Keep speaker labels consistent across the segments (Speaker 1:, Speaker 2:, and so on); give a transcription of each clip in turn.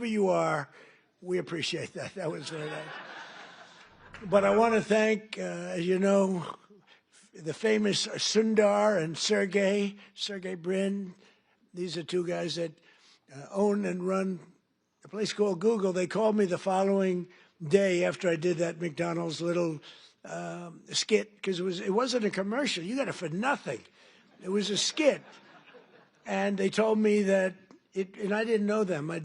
Speaker 1: whoever you are, we appreciate that. That was very nice. But I want to thank, as you know, the famous Sundar and Sergey Brin. These are two guys that own and run a place called Google. They called me the following day after I did that McDonald's little skit, because it wasn't a commercial. You got it for nothing. It was a skit. And they told me that, and I didn't know them. I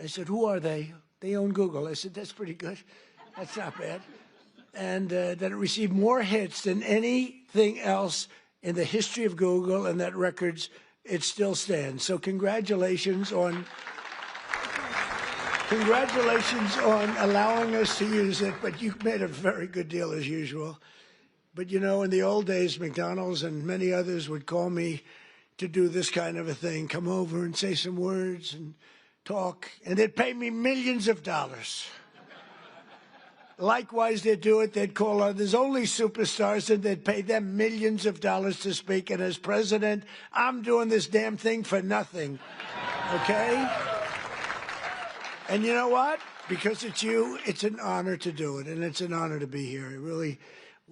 Speaker 1: said, who are they? They own Google. I said, that's pretty good. That's not bad. And that it received more hits than anything else in the history of Google, and that records, it still stands. So congratulations on allowing us to use it, but you made a very good deal as usual. But you know, in the old days, McDonald's and many others would call me to do this kind of a thing, come over and say some words and talk, and they'd pay me millions of dollars. Likewise, they'd do it, they'd call others, only superstars, and they'd pay them millions of dollars to speak. And as president, I'm doing this damn thing for nothing, okay? And you know what? Because it's you, it's an honor to do it, and it's an honor to be here. Really,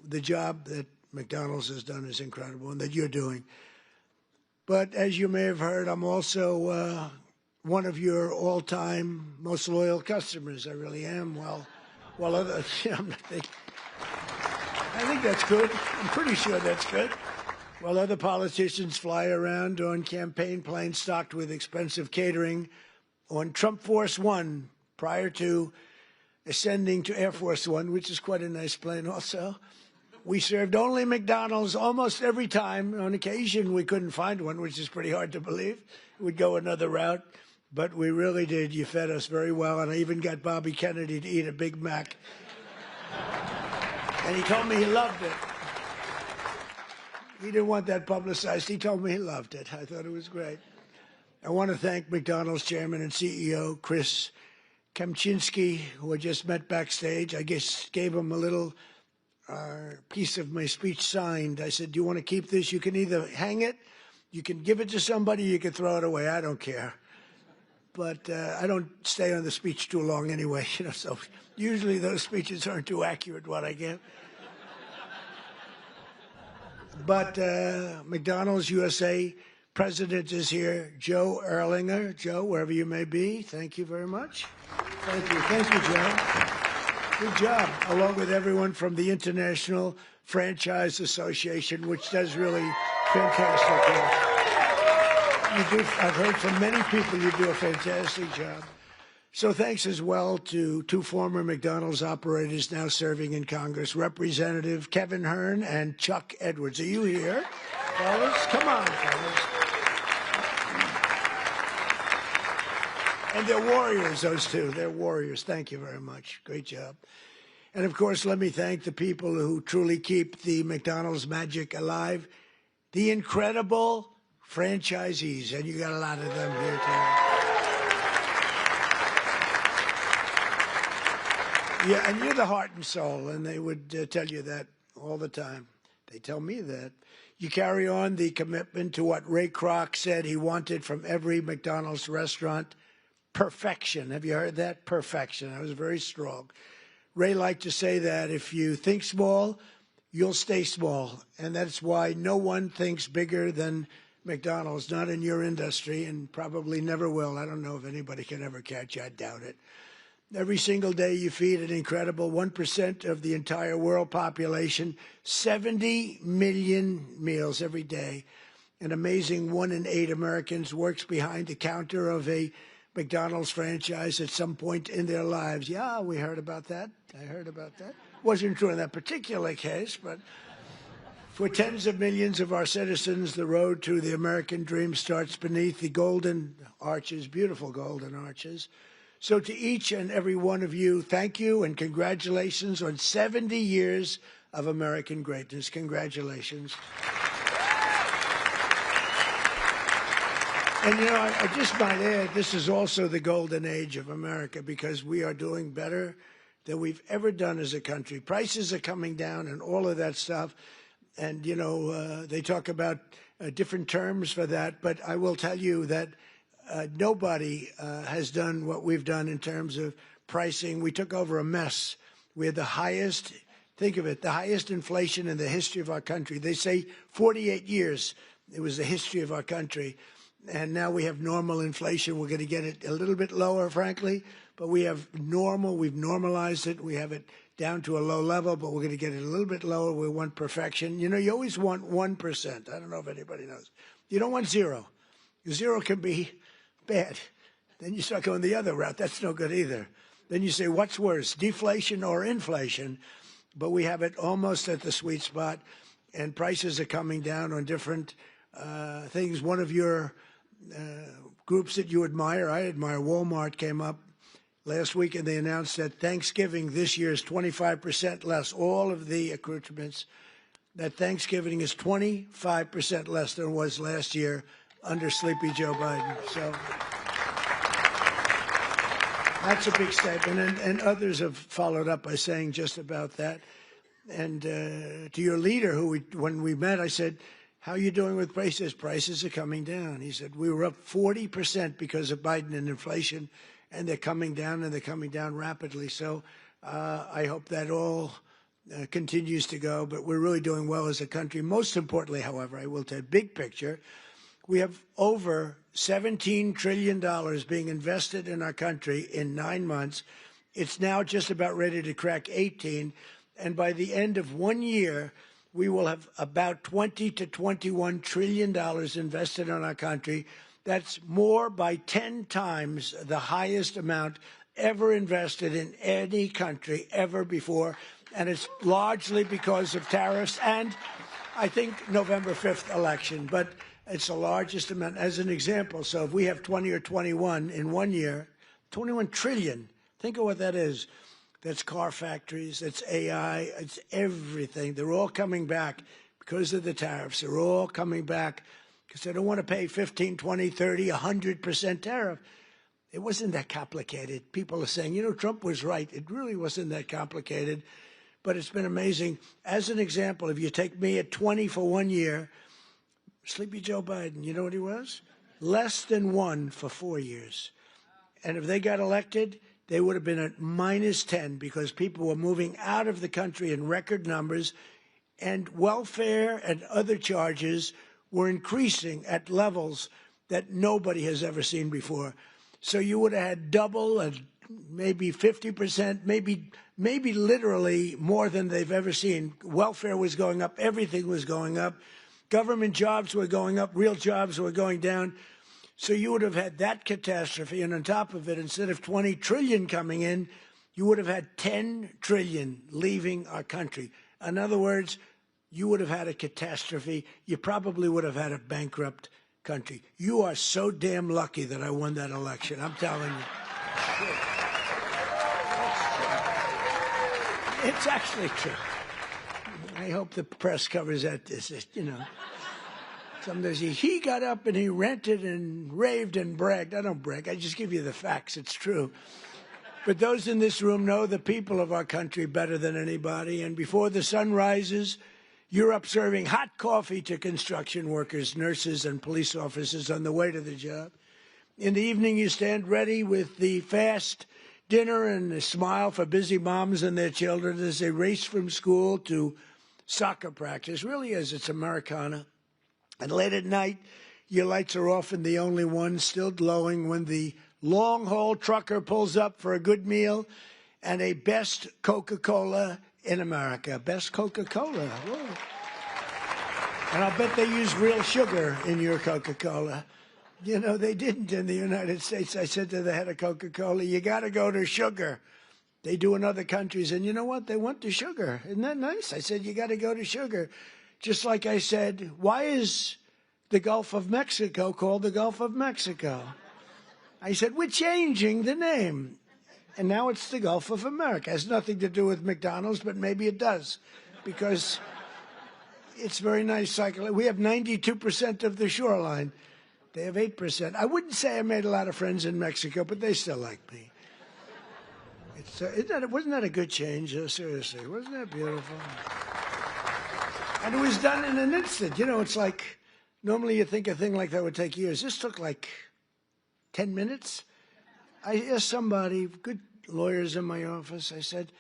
Speaker 1: the job that McDonald's has done is incredible, and that you're doing. But as you may have heard, I'm also one of your all-time most loyal customers. I really am. Well, I think that's good. I'm pretty sure that's good. While other politicians fly around on campaign planes stocked with expensive catering, on Trump Force One, prior to ascending to Air Force One, which is quite a nice plane also, we served only McDonald's almost every time. On occasion, we couldn't find one, which is pretty hard to believe. We'd go another route. But we really did. You fed us very well, and I even got Bobby Kennedy to eat a Big Mac. And he told me he loved it. He didn't want that publicized. He told me he loved it. I thought it was great. I want to thank McDonald's chairman and CEO, Chris Kempczinski, who I just met backstage. I guess gave him a little piece of my speech signed. I said, do you want to keep this? You can either hang it, you can give it to somebody, you can throw it away. I don't care. But I don't stay on the speech too long anyway, you know, so usually those speeches aren't too accurate, what I give. But McDonald's USA president is here, Joe Erlinger. Joe, wherever you may be, thank you very much. Thank you, Joe. Good job, along with everyone from the International Franchise Association, which does really fantastic work. I've heard from many people you do a fantastic job. So thanks as well to two former McDonald's operators now serving in Congress, Representative Kevin Hern and Chuck Edwards. Are you here, fellas? Come on, fellas. And they're warriors, those two. They're warriors. Thank you very much. Great job. And, of course, let me thank the people who truly keep the McDonald's magic alive, the incredible franchisees, and you got a lot of them here tonight. Yeah, and you're the heart and soul, and they would tell you that all the time. They tell me that. You carry on the commitment to what Ray Kroc said he wanted from every McDonald's restaurant, perfection. Have you heard that? Perfection. That was very strong. Ray liked to say that if you think small, you'll stay small, and that's why no one thinks bigger than McDonald's, not in your industry, and probably never will. I don't know if anybody can ever catch you. I doubt it. Every single day you feed an incredible 1% of the entire world population, 70 million meals every day. An amazing 1 in 8 Americans works behind the counter of a McDonald's franchise at some point in their lives. Yeah, we heard about that. I heard about that. Wasn't true in that particular case, but for tens of millions of our citizens, the road to the American dream starts beneath the golden arches, beautiful golden arches. So to each and every one of you, thank you and congratulations on 70 years of American greatness. Congratulations. And, you know, I just might add, this is also the golden age of America because we are doing better than we've ever done as a country. Prices are coming down and all of that stuff. And, you know, they talk about different terms for that. But I will tell you that nobody has done what we've done in terms of pricing. We took over a mess. We had the highest, think of it, the highest inflation in the history of our country. They say 48 years it was the history of our country. And now we have normal inflation. We're going to get it a little bit lower, frankly, but we have normal. We've normalized it. We have it down to a low level, but we're going to get it a little bit lower. We want perfection. You know, you always want 1%. I don't know if anybody knows. You don't want zero. Zero can be bad. Then you start going the other route. That's no good either. Then you say, what's worse, deflation or inflation? But we have it almost at the sweet spot, and prices are coming down on different things. One of your groups that you admire, I admire, Walmart, came up last week, and they announced that Thanksgiving this year is 25% less. All of the accoutrements, that Thanksgiving is 25% less than it was last year under Sleepy Joe Biden. So that's a big statement, and others have followed up by saying just about that. And to your leader, when we met, I said, how are you doing with prices? Prices are coming down. He said, we were up 40% because of Biden and inflation, and they're coming down, and they're coming down rapidly. So I hope that all continues to go, but we're really doing well as a country. Most importantly, however, I will tell you, big picture, we have over $17 trillion being invested in our country in 9 months. It's now just about ready to crack 18, and by the end of 1 year, we will have about $20 to $21 trillion invested in our country. That's more by 10 times the highest amount ever invested in any country ever before. And it's largely because of tariffs and, I think, November 5th election. But it's the largest amount. As an example, so if we have 20 or 21 in 1 year, 21 trillion, think of what that is. That's car factories, that's AI, it's everything. They're all coming back because of the tariffs. They're all coming back because they don't want to pay 15, 20, 30, 100% tariff. It wasn't that complicated. People are saying, you know, Trump was right. It really wasn't that complicated, but it's been amazing. As an example, if you take me at 20 for 1 year, Sleepy Joe Biden, you know what he was? Less than 1 for 4 years. And if they got elected, they would have been at -10 because people were moving out of the country in record numbers, and welfare and other charges were increasing at levels that nobody has ever seen before. So you would have had double and maybe 50%, maybe literally more than they've ever seen. Welfare was going up. Everything was going up. Government jobs were going up. Real jobs were going down. So you would have had that catastrophe, and on top of it, instead of 20 trillion coming in, you would have had 10 trillion leaving our country. In other words, you would have had a catastrophe. You probably would have had a bankrupt country. You are so damn lucky that I won that election. I'm telling you. It's actually true. I hope the press covers that. You know. Sometimes he got up and he ranted and raved and bragged. I don't brag. I just give you the facts. It's true. But those in this room know the people of our country better than anybody. And before the sun rises, you're up serving hot coffee to construction workers, nurses, and police officers on the way to the job. In the evening, you stand ready with the fast dinner and a smile for busy moms and their children as they race from school to soccer practice. Really is. It's Americana. And late at night, your lights are often the only ones still glowing when the long-haul trucker pulls up for a good meal and a best Coca-Cola in America. Best Coca-Cola. Whoa. And I'll bet they use real sugar in your Coca-Cola. You know, they didn't in the United States. I said to the head of Coca-Cola, you got to go to sugar. They do in other countries. And you know what? They went to sugar. Isn't that nice? I said, you got to go to sugar. Just like I said, why is the Gulf of Mexico called the Gulf of Mexico? I said, we're changing the name. And now it's the Gulf of America. It has nothing to do with McDonald's, but maybe it does, because it's very nice cycle. We have 92% of the shoreline. They have 8%. I wouldn't say I made a lot of friends in Mexico, but they still like me. Wasn't that a good change? Seriously, wasn't that beautiful? And it was done in an instant. You know, it's like, normally you think a thing like that would take years. This took like 10 minutes? I asked somebody, good lawyers in my office, I said,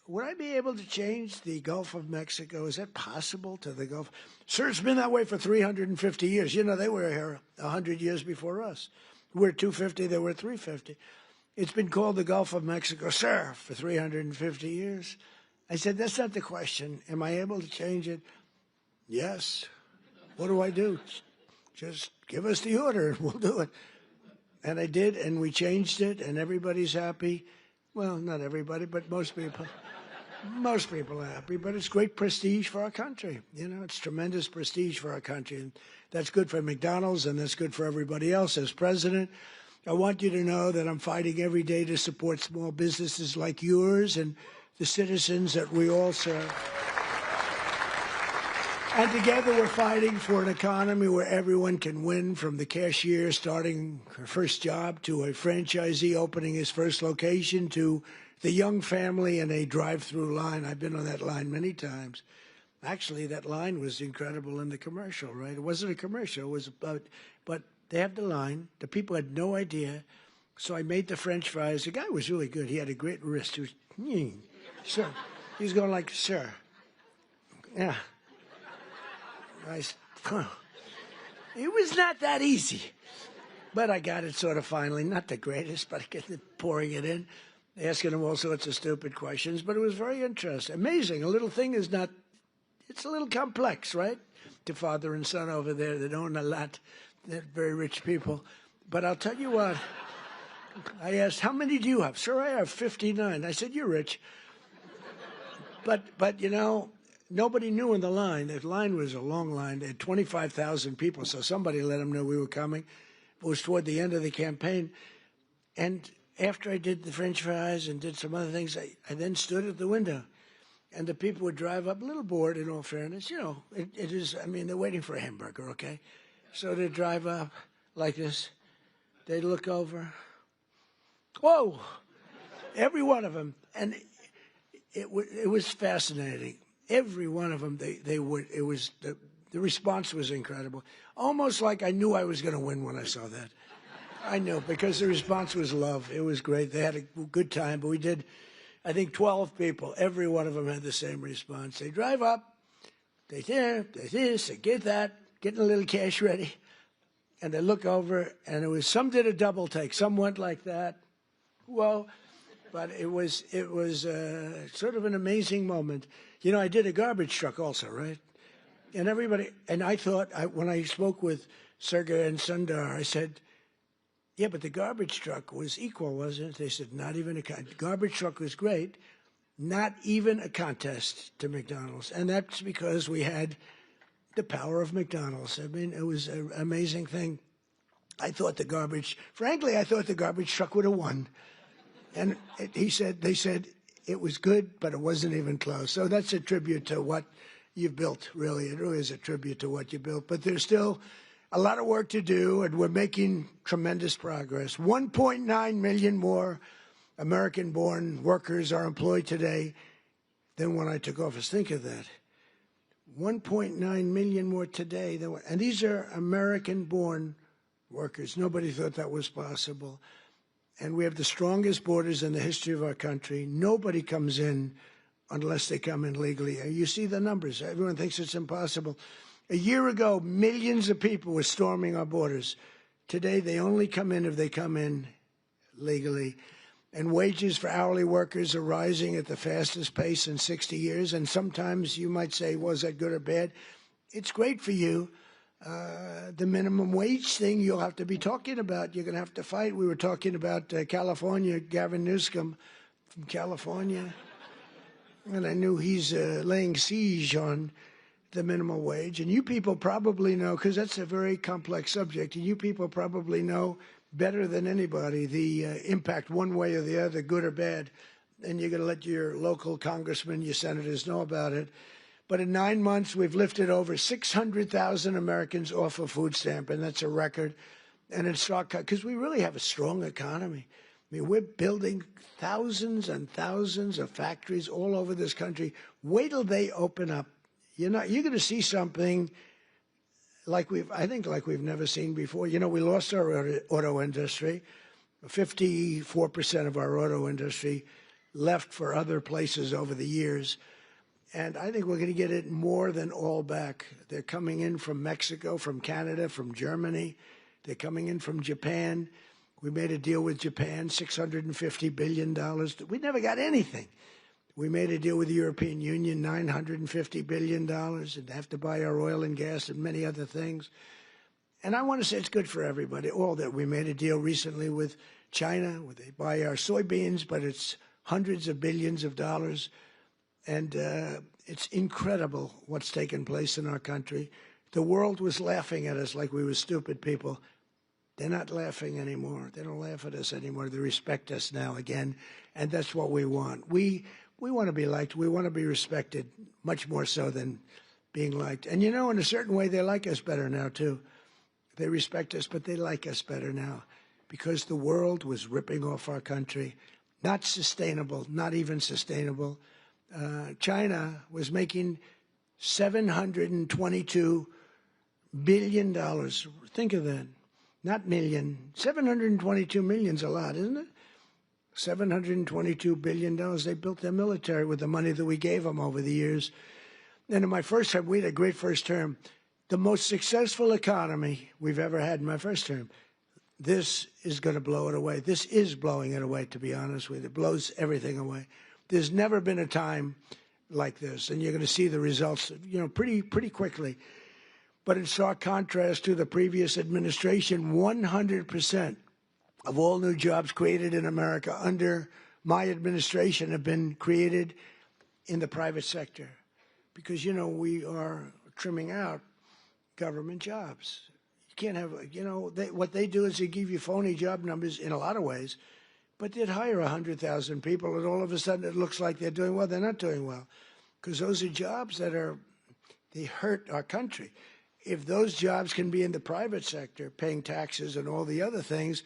Speaker 1: would I be able to change the Gulf of Mexico? Is that possible to the Gulf? Sir, it's been that way for 350 years. You know, they were here 100 years before us. We're 250, they were 350. It's been called the Gulf of Mexico, sir, for 350 years. I said, that's not the question. Am I able to change it? Yes. What do I do? Just give us the order and we'll do it. And I did, and we changed it, and everybody's happy. Well, not everybody, but most people. Most people are happy, but it's great prestige for our country. You know, it's tremendous prestige for our country. And that's good for McDonald's, and that's good for everybody else. As president, I want you to know that I'm fighting every day to support small businesses like yours and the citizens that we all serve. And together we're fighting for an economy where everyone can win, from the cashier starting her first job to a franchisee opening his first location to the young family in a drive-through line. I've been on that line many times. Actually, that line was incredible in the commercial, right? It wasn't a commercial. It was about, but they have the line. The people had no idea. So I made the French fries. The guy was really good. He had a great wrist. He was, sir. He was going like, sir. Yeah. It was not that easy, but I got it sort of finally. Not the greatest, but I get pouring it in, asking him all sorts of stupid questions. But it was very interesting, amazing. A little thing is not. It's a little complex, right? To father and son over there that own a lot. They're very rich people. But I'll tell you what. I asked, how many do you have? Sir, I have 59. I said, you're rich. But you know. Nobody knew in the line. The line was a long line. They had 25,000 people, so somebody let them know we were coming. It was toward the end of the campaign. And after I did the French fries and did some other things, I then stood at the window. And the people would drive up, a little bored in all fairness. You know, it is, I mean, they're waiting for a hamburger, okay? So they'd drive up like this. They'd look over. Whoa! Every one of them. And it was fascinating. Every one of them, they would. It was the response was incredible. Almost like I knew I was going to win when I saw that. I knew, because the response was love. It was great. They had a good time. But we did, I think, 12 people. Every one of them had the same response. They drive up, they this, they get that, getting a little cash ready, and they look over, and it was, some did a double take. Some went like that. Whoa. But it was sort of an amazing moment. You know, I did a garbage truck also, right? And everybody, and I thought, when I spoke with Sergey and Sundar, I said, yeah, but the garbage truck was equal, wasn't it? They said, not even a contest. Garbage truck was great, not even a contest to McDonald's. And that's because we had the power of McDonald's. I mean, it was an amazing thing. I thought frankly, I thought the garbage truck would have won. And they said it was good, but it wasn't even close. So that's a tribute to what you've built, really. It really is a tribute to what you built. But there's still a lot of work to do, and we're making tremendous progress. 1.9 million more American-born workers are employed today than when I took office. Think of that. 1.9 million more today and these are American-born workers. Nobody thought that was possible. And we have the strongest borders in the history of our country. Nobody comes in unless they come in legally. You see the numbers. Everyone thinks it's impossible. A year ago, millions of people were storming our borders. Today, they only come in if they come in legally. And wages for hourly workers are rising at the fastest pace in 60 years. And sometimes you might say, was that good or bad? It's great for you. The minimum wage thing you'll have to be talking about. You're going to have to fight. We were talking about California, Gavin Newsom from California. And I knew he's laying siege on the minimum wage. And you people probably know, because that's a very complex subject, and you people probably know better than anybody the impact one way or the other, good or bad. And you're going to let your local congressmen, your senators know about it. But in 9 months, we've lifted over 600,000 Americans off a food stamp, and that's a record. And it's because we really have a strong economy. I mean, we're building thousands and thousands of factories all over this country. Wait till they open up. You're going to see something I think like we've never seen before. You know, we lost our auto industry. 54% of our auto industry left for other places over the years. And I think we're going to get it more than all back. They're coming in from Mexico, from Canada, from Germany. They're coming in from Japan. We made a deal with Japan, $650 billion. We never got anything. We made a deal with the European Union, $950 billion, and they have to buy our oil and gas and many other things. And I want to say it's good for everybody, all that. We made a deal recently with China, where they buy our soybeans, but it's hundreds of billions of dollars. And it's incredible what's taken place in our country. The world was laughing at us like we were stupid people. They're not laughing anymore. They don't laugh at us anymore. They respect us now again, and that's what we want. We want to be liked. We want to be respected, much more so than being liked. And, you know, in a certain way, they like us better now, too. They respect us, but they like us better now because the world was ripping off our country. Not sustainable, not even sustainable. China was making $722 billion. Think of that. Not million. 722 million's a lot, isn't it? $722 billion. They built their military with the money that we gave them over the years. And in my first term, we had a great first term. The most successful economy we've ever had in my first term. This is going to blow it away. This is blowing it away, to be honest with you. It blows everything away. There's never been a time like this, and you're going to see the results, you know, pretty quickly. But in stark contrast to the previous administration, 100% of all new jobs created in America under my administration have been created in the private sector. Because, you know, we are trimming out government jobs. You can't have, you know, what they do is they give you phony job numbers in a lot of ways, but they'd hire 100,000 people, and all of a sudden it looks like they're doing well. They're not doing well, because those are jobs that they hurt our country. If those jobs can be in the private sector, paying taxes and all the other things,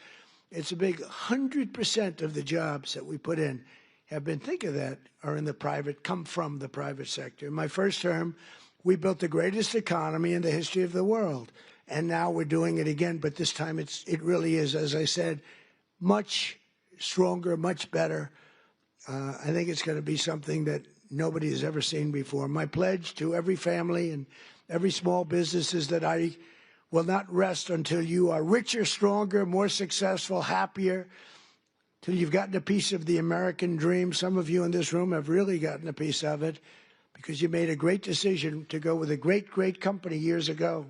Speaker 1: it's a big 100% of the jobs that we put in have been, think of that, are in the private, come from the private sector. In my first term, we built the greatest economy in the history of the world. And now we're doing it again, but this time it really is, as I said, much stronger, much better. I think it's going to be something that nobody has ever seen before. My pledge to every family and every small business is that I will not rest until you are richer, stronger, more successful, happier, till you've gotten a piece of the American dream. Some of you in this room have really gotten a piece of it because you made a great decision to go with a great, great company years ago.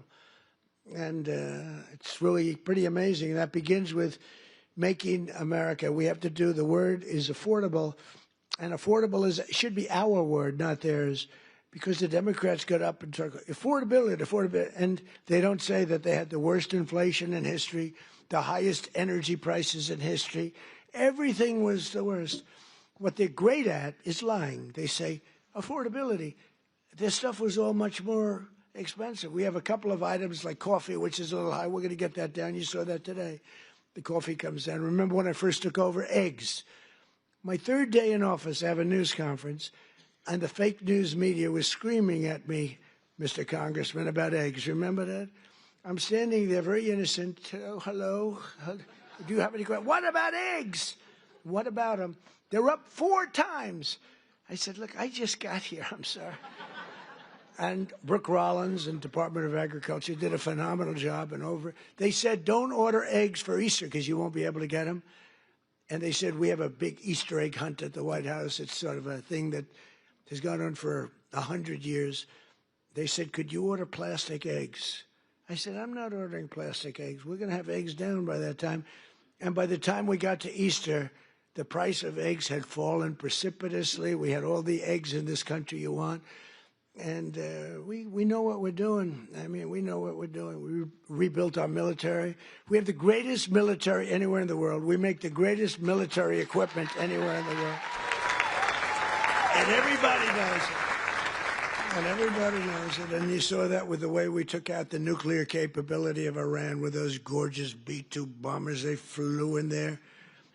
Speaker 1: And it's really pretty amazing. That begins with making America. We have to do, the word is affordable, and affordable should be our word, not theirs, because the Democrats got up and talked affordability, and they don't say that they had the worst inflation in history, the highest energy prices in history. Everything was the worst. What they're great at is lying. They say affordability. This stuff was all much more expensive. We have a couple of items like coffee, which is a little high. We're going to get that down. You saw that today. The coffee comes down. Remember when I first took over? Eggs. My third day in office, I have a news conference, and the fake news media was screaming at me, Mr. Congressman, about eggs. Remember that? I'm standing there very innocent. Oh, hello. Do you have any questions? What about eggs? What about them? They're up 4 times. I said, look, I just got here. I'm sorry. And Brooke Rollins and Department of Agriculture did a phenomenal job. And they said, don't order eggs for Easter because you won't be able to get them. And they said, we have a big Easter egg hunt at the White House. It's sort of a thing that has gone on for 100 years. They said, could you order plastic eggs? I said, I'm not ordering plastic eggs. We're going to have eggs down by that time. And by the time we got to Easter, the price of eggs had fallen precipitously. We had all the eggs in this country you want. And we know what we're doing. I mean, we know what we're doing. We rebuilt our military. We have the greatest military anywhere in the world. We make the greatest military equipment anywhere in the world. And everybody knows it. And everybody knows it. And you saw that with the way we took out the nuclear capability of Iran with those gorgeous B-2 bombers. They flew in there.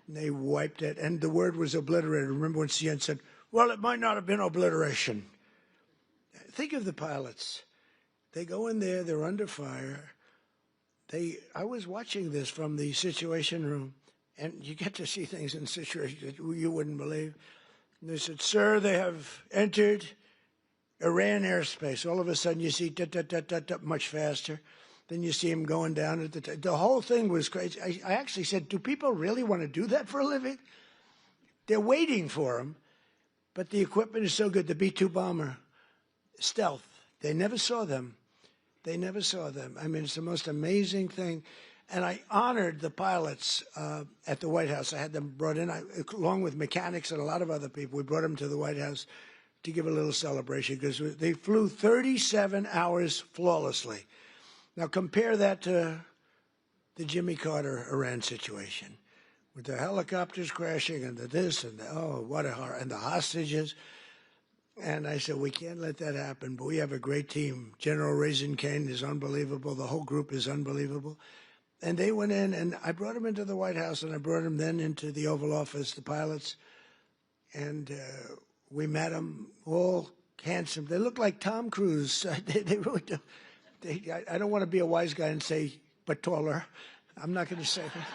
Speaker 1: And they wiped it. And the word was obliterated. Remember when CNN said, well, it might not have been obliteration. Think of the pilots. They go in there, they're under fire. I was watching this from the Situation Room, and you get to see things in situations that you wouldn't believe. And they said, "Sir, they have entered Iran airspace." All of a sudden, you see much faster. Then you see him going down at the whole thing was crazy. I actually said, "Do people really want to do that for a living?" They're waiting for him, but the equipment is so good. The B-2 bomber, stealth. They never saw them. They never saw them. I mean, it's the most amazing thing. And I honored the pilots at the White House. I had them brought in, along with mechanics and a lot of other people. We brought them to the White House to give a little celebration because they flew 37 hours flawlessly. Now compare that to the Jimmy Carter Iran situation with the helicopters crashing and the this and the, oh, what a horror, and the hostages. And I said, we can't let that happen, but we have a great team. General Raisin Kane is unbelievable. The whole group is unbelievable. And they went in, and I brought them into the White House, and I brought them then into the Oval Office, the pilots. And we met them, all handsome. They look like Tom Cruise. They really do. I don't want to be a wise guy and say, but taller. I'm not going to say that.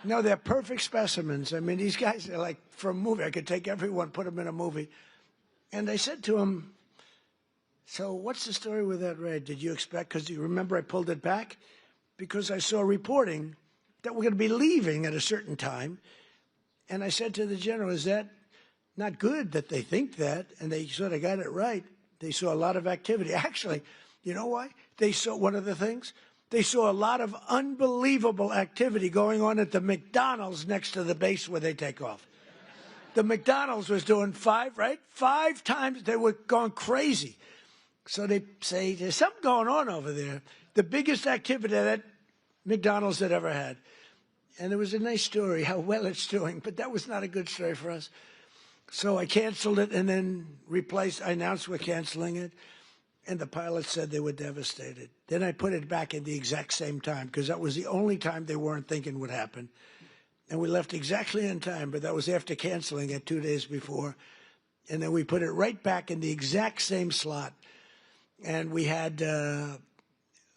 Speaker 1: No, they're perfect specimens. I mean, these guys are like from a movie. I could take everyone, put them in a movie. And I said to him, "So what's the story with that raid? Did you expect?" Because you remember I pulled it back because I saw reporting that we're going to be leaving at a certain time. And I said to the general, "Is that not good that they think that?" And they sort of got it right. They saw a lot of activity. Actually, you know why? They saw one of the things. They saw a lot of unbelievable activity going on at the McDonald's next to the base where they take off. The McDonald's was doing 5 times. They were going crazy. So they say, there's something going on over there. The biggest activity that McDonald's had ever had. And it was a nice story, how well it's doing. But that was not a good story for us. So I canceled it and then I announced we're canceling it. And the pilots said they were devastated. Then I put it back at the exact same time because that was the only time they weren't thinking would happen. And we left exactly in time, but that was after canceling it 2 days before. And then we put it right back in the exact same slot. And we had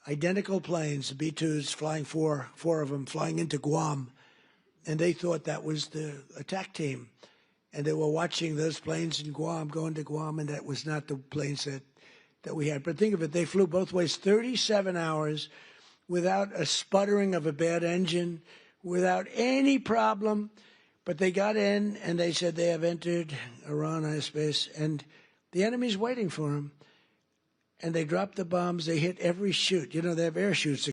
Speaker 1: identical planes, the B-2s, flying four of them, flying into Guam. And they thought that was the attack team. And they were watching those planes in Guam, going to Guam, and that was not the planes that we had. But think of it, they flew both ways 37 hours without a sputtering of a bad engine, without any problem. But they got in and they said they have entered Iran airspace and the enemy's waiting for them. And they dropped the bombs. They hit every chute. You know, they have air chutes.